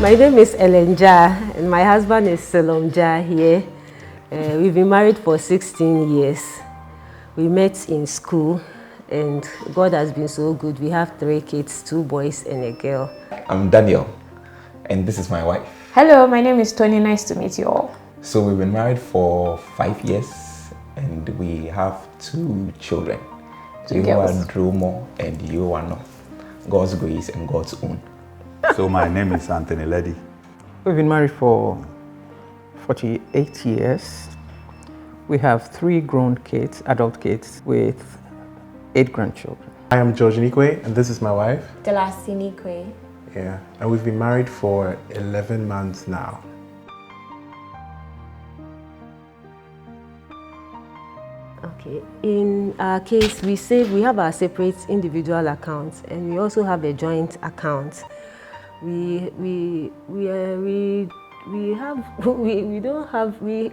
My name is Elenja and my husband is Selomja here. We've been married for 16 years. We met in school and God has been so good. We have 3 kids, 2 boys and a girl. I'm Daniel and this is my wife. Hello, my name is Tony. Nice to meet you all. So we've been married for 5 years and we have 2 children. You are Dromo and you are not. God's grace and God's own. So my name is Anthony Leddy. We've been married for 48 years. We have 3 grown kids, adult kids, with 8 grandchildren. I am George Nikwe, and this is my wife. Delasi Nikwe. Yeah, and we've been married for 11 months now. Okay, in our case, we have our separate individual accounts and we also have a joint account. We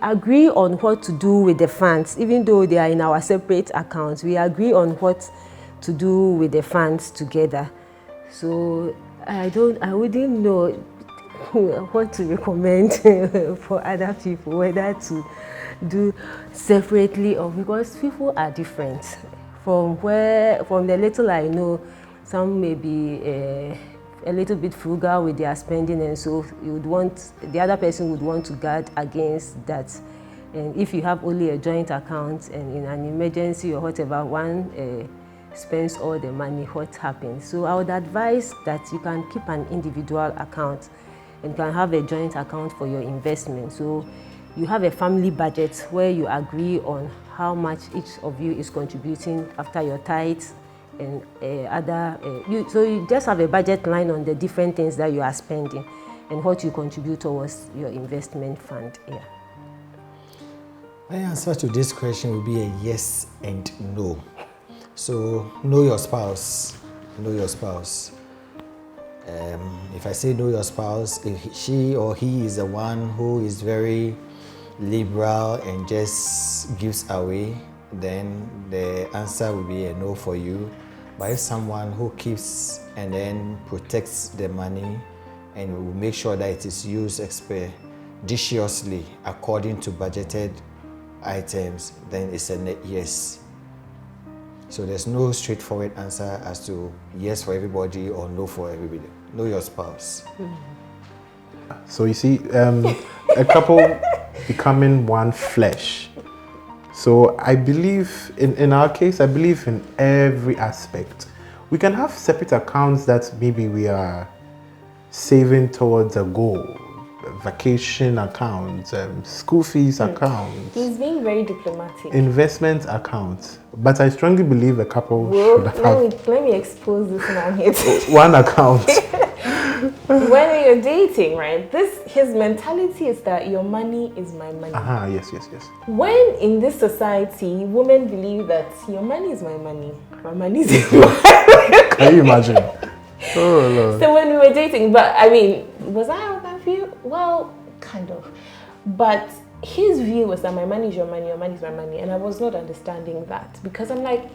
agree on what to do with the funds, even though they are in our separate accounts. We agree on what to do with the funds together. So I wouldn't know what to recommend for other people, whether to do separately or because people are different. From the little I know, some may be a little bit frugal with their spending, and so the other person would want to guard against that. And if you have only a joint account and in an emergency or whatever, one spends all the money, what happens? So I would advise that you can keep an individual account and can have a joint account for your investment. So you have a family budget where you agree on how much each of you is contributing after your tithes and so you just have a budget line on the different things that you are spending and what you contribute towards your investment fund. Yeah. My answer to this question will be a yes and no. So know your spouse. Know your spouse. If I say know your spouse, if she or he is the one who is very liberal and just gives away, then the answer will be a no for you. But if someone who keeps and then protects the money and will make sure that it is used expeditiously according to budgeted items, then it's a yes. So there's no straightforward answer as to yes for everybody or no for everybody. Know your spouse. So you see, a couple becoming one flesh. So I believe, in our case, I believe in every aspect. We can have separate accounts that maybe we are saving towards a goal. Vacation accounts, school fees accounts. He's being very diplomatic. Investment accounts. But I strongly believe a couple should have let me expose this man here. one account. When you're dating, right, his mentality is that your money is my money. Yes. When in this society, women believe that your money is my money is your money. Can you imagine? Oh, Lord. So when we were dating, but I mean, was I on that view? Well, kind of. But his view was that my money is your money is my money. And I was not understanding that because I'm like,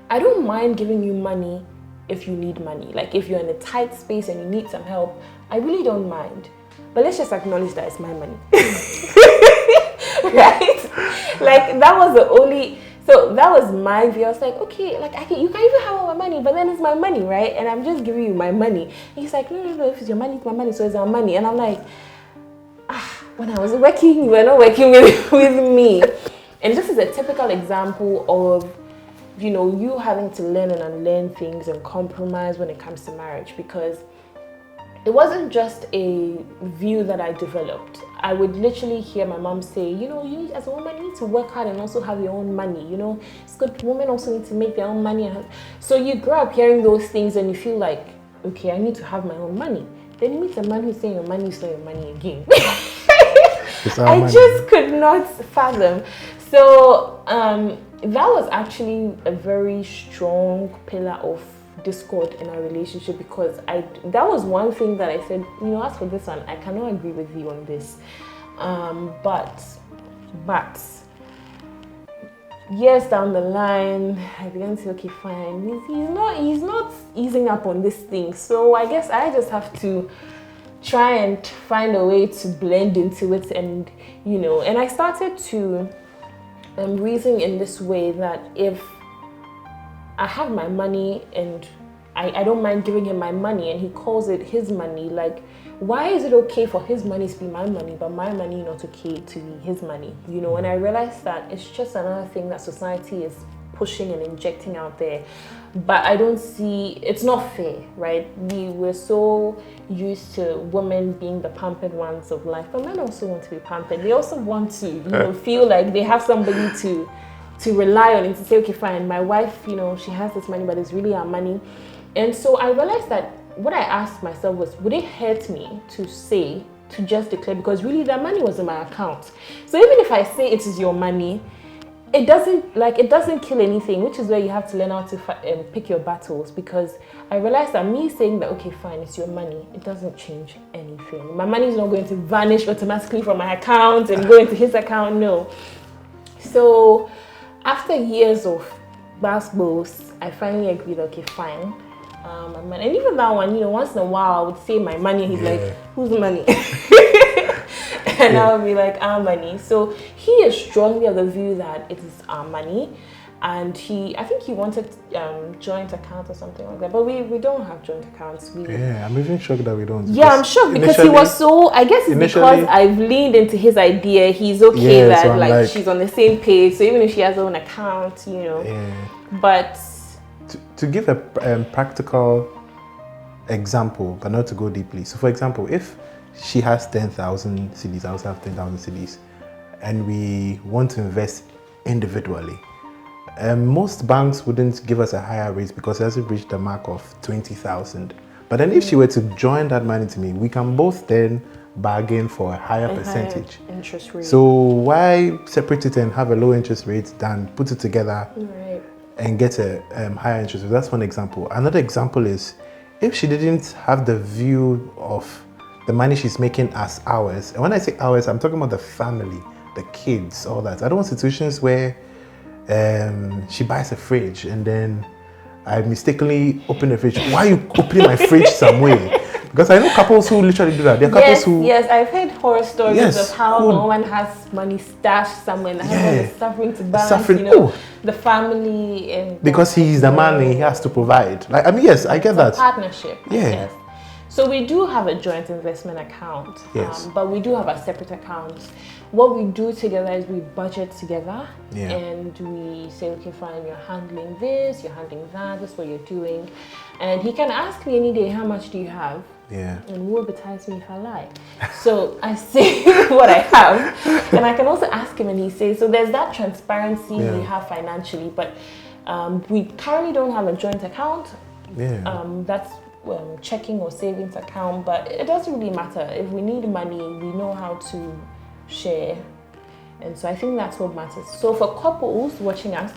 I don't mind giving you money if you need money. Like if you're in a tight space and you need some help, I really don't mind. But let's just acknowledge that it's my money. Right? Like that was the only, so that was my view. I was like, okay, like you can even have all my money, but then it's my money, right? And I'm just giving you my money. And he's like, no, if it's your money, it's my money, so it's our money. And I'm like, when I was working, you were not working with me. And this is a typical example of, you having to learn and unlearn things and compromise when it comes to marriage, because it wasn't just a view that I developed. I would literally hear my mom say, you as a woman need to work hard and also have your own money. It's good. Women also need to make their own money. So you grow up hearing those things and you feel like, okay, I need to have my own money. Then you meet a man who's saying your money is not your money again. I just could not fathom. So that was actually a very strong pillar of discord in our relationship, because that was one thing that I said, as for this one, I cannot agree with you on this. But years down the line, I began to say, okay, fine. He's not easing up on this thing. So I guess I just have to try and find a way to blend into it, and and I started to reason in this way that if I have my money and I don't mind giving him my money and he calls it his money, like, why is it okay for his money to be my money but my money not okay to be his money? And I realized that it's just another thing that society is pushing and injecting out there. But I don't see, it's not fair, right? We're so used to women being the pampered ones of life, but men also want to be pampered. They also want to, feel like they have somebody to rely on and to say, okay, fine, my wife, she has this money, but it's really our money. And so I realized that what I asked myself was, would it hurt me to just declare, because really that money was in my account. So even if I say it is your money, it doesn't kill anything, which is where you have to learn how to pick your battles. Because I realized that me saying that, okay, fine, it's your money, it doesn't change anything. My money is not going to vanish automatically from my account and go into his account, no. So after years of basketballs, I finally agreed, okay, fine. And even that one, once in a while I would say my money, he's like, whose money? And I would be like, our money. So he is strongly of the view that it is our money. And I think he wanted joint account or something like that. But we don't have joint accounts. I'm even shocked that we don't. Yeah, I'm shocked because he was so, I guess it's because I've leaned into his idea. He's okay that so like she's on the same page. So even if she has her own account, But to give a practical example, but not to go deeply. So for example, if she has 10,000 cedis, I also have 10,000 cedis, and we want to invest individually, most banks wouldn't give us a higher rate because it hasn't reached the mark of 20,000. But then if she were to join that money to me, we can both then bargain for a higher percentage. Higher interest rate. So why separate it and have a low interest rate than put it together and get a higher interest rate? That's one example. Another example is if she didn't have the view of the money she's making as ours, and when I say ours, I'm talking about the family, the kids, all that. I don't want situations where she buys a fridge and then I mistakenly open the fridge. Why are you opening my fridge some way? Because I know couples who literally do that. There are couples who... Yes, I've heard horror stories of how no one has money stashed somewhere and the husband is suffering to balance, the family. And because he's the man and he has to provide. Like, I mean, yes, I get that. Partnership. Yeah. Yes. So we do have a joint investment account, but we do have our separate accounts. What we do together is we budget together and we say, okay, fine, you're handling this, you're handling that, this is what you're doing. And he can ask me any day, how much do you have? Yeah. And woe betides me if I lie. So I say what I have. And I can also ask him and he says, so there's that transparency we have financially, but we currently don't have a joint account. That's checking or savings account, but it doesn't really matter. If we need money, we know how to share. And so I think that's what matters. So for couples watching us,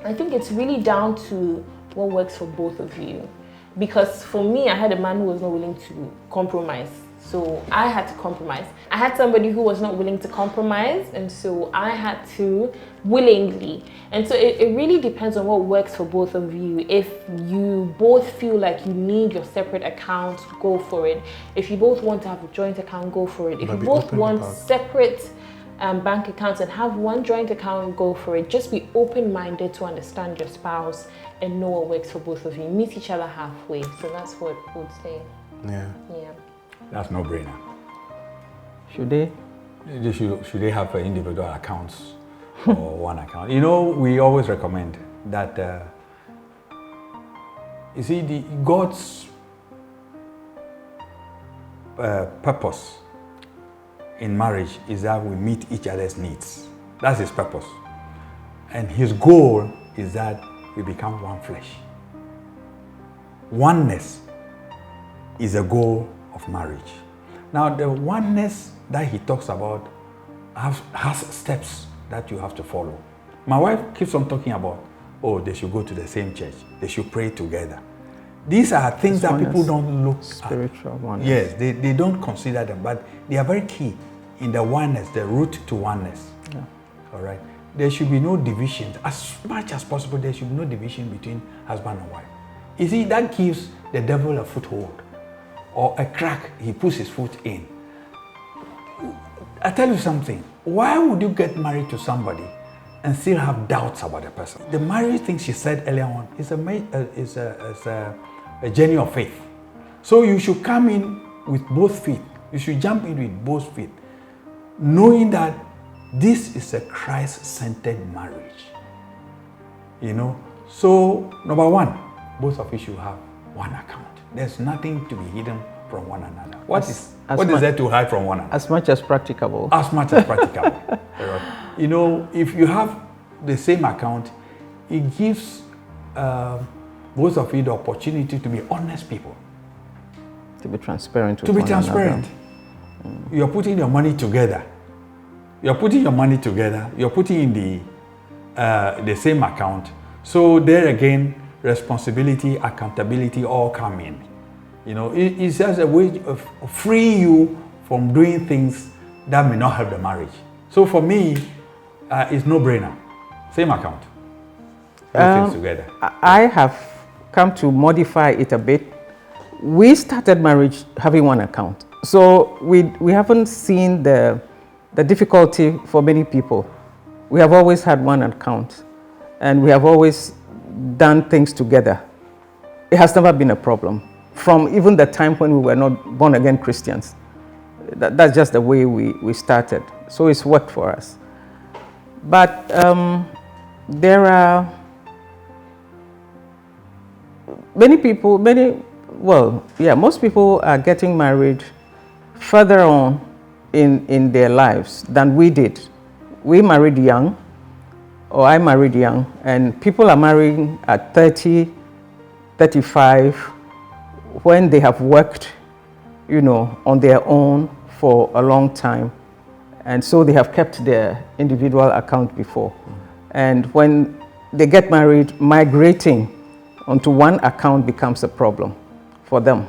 I think it's really down to what works for both of you. Because for me, I had a man who was not willing to compromise. So I had to compromise. I had somebody who was not willing to compromise, and so I had to willingly. And so it really depends on what works for both of you. If you both feel like you need your separate account, go for it. If you both want to have a joint account, go for it. If you both want separate bank accounts and have one joint account, go for it. Just be open-minded to understand your spouse and know what works for both of you. Meet each other halfway. So that's what I would say. Yeah. That's no brainer. Should they? Should they have individual accounts or one account? We always recommend that. You see, God's purpose in marriage is that we meet each other's needs. That's His purpose, and His goal is that we become one flesh. Oneness is a goal of marriage. Now, the oneness that he talks about has steps that you have to follow. My wife keeps on talking about, they should go to the same church, they should pray together. These are things that people don't look at. Spiritual oneness. Yes, they don't consider them, but they are very key in the oneness, the route to oneness. Yeah. All right. There should be no division. As much as possible, there should be no division between husband and wife. You see, that gives the devil a foothold or a crack he puts his foot in. I tell you something, why would you get married to somebody and still have doubts about the person? The marriage thing she said earlier on is a journey of faith. So you should come in with both feet. You should jump in with both feet, knowing that this is a Christ-centered marriage. You know, so number one, both of you should have one account. There's nothing to be hidden from one another. What is there to hide from one another? As much as practicable. As much as practicable. You know, if you have the same account, it gives both of you the opportunity to be honest people. To be transparent with To be one transparent. another. You're putting your money together. You're putting your money together. You're putting in the same account. So there again, responsibility, accountability all come in. You know, it's just a way of free you from doing things that may not help the marriage. So for me, it's no-brainer. Same account. Everything's together. I have come to modify it a bit. We started marriage having one account. So we haven't seen the difficulty for many people. We have always had one account and we have always done things together. It has never been a problem. From even the time when we were not born again Christians. That's just the way we started. So it's worked for us. But there are many people, most people are getting married further on in their lives than we did. We married young, or I married young, and people are marrying at 30, 35, when they have worked, you know, on their own for a long time. And so they have kept their individual account before. And when they get married, migrating onto one account becomes a problem for them.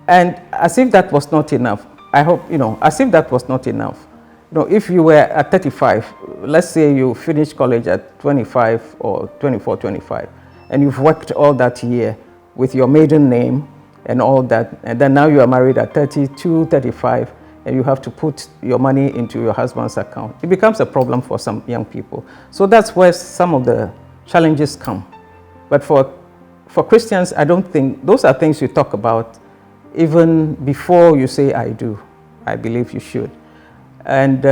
And as if that was not enough, I hope, you know, as if that was not enough. You know, if you were at 35, let's say you finished college at 25 or 24, 25, and you've worked all that year with your maiden name and all that, and then now you are married at 32, 35, and you have to put your money into your husband's account. It becomes a problem for some young people. So that's where some of the challenges come. But for Christians, I don't think, those are things you talk about even before you say, I do. I believe you should. And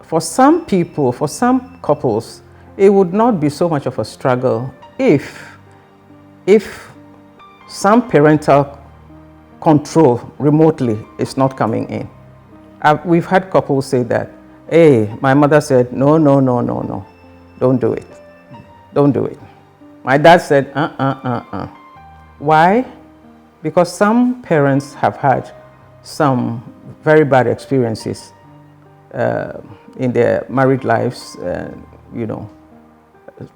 for some people, for some couples, it would not be so much of a struggle if some parental control remotely is not coming in. We've had couples say that, hey, my mother said, no, don't do it. Don't do it. My dad said, Why? Because some parents have had some very bad experiences in their married lives, you know,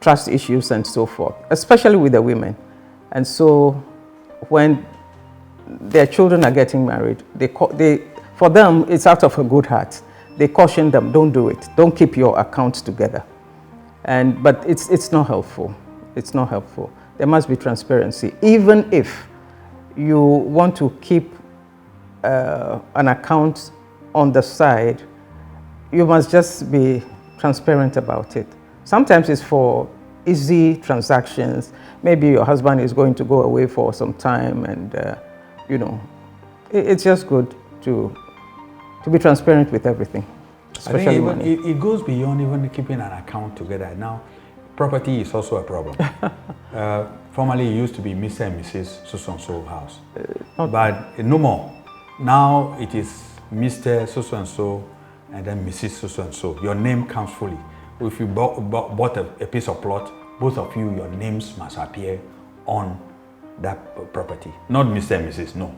trust issues and so forth, especially with the women. And so when their children are getting married, for them, it's out of a good heart. They caution them, don't do it. Don't keep your accounts together. But it's not helpful. It's not helpful. There must be transparency. Even if you want to keep an account on the side, you must just be transparent about it. Sometimes it's for easy transactions. Maybe your husband is going to go away for some time, and you know, it's just good to be transparent with everything. I think even, it goes beyond even keeping an account together. Now, property is also a problem. Formerly, it used to be Mr. and Mrs. So-and-so house, but no more. Now it is Mr. So-and-so and then Mrs. So-and-so. Your name comes fully. If you bought a piece of plot, both of you, your names must appear on that property. Not Mr. and Mrs. No,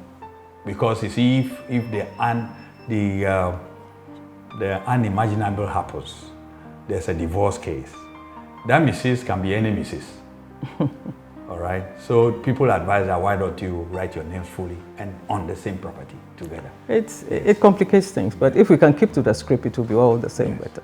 because you see, if the unimaginable happens, there's a divorce case. That Mrs. can be any Mrs. All right. So people advise that why don't you write your names fully and on the same property together? It complicates things, but if we can keep to the script, it will be all the same better.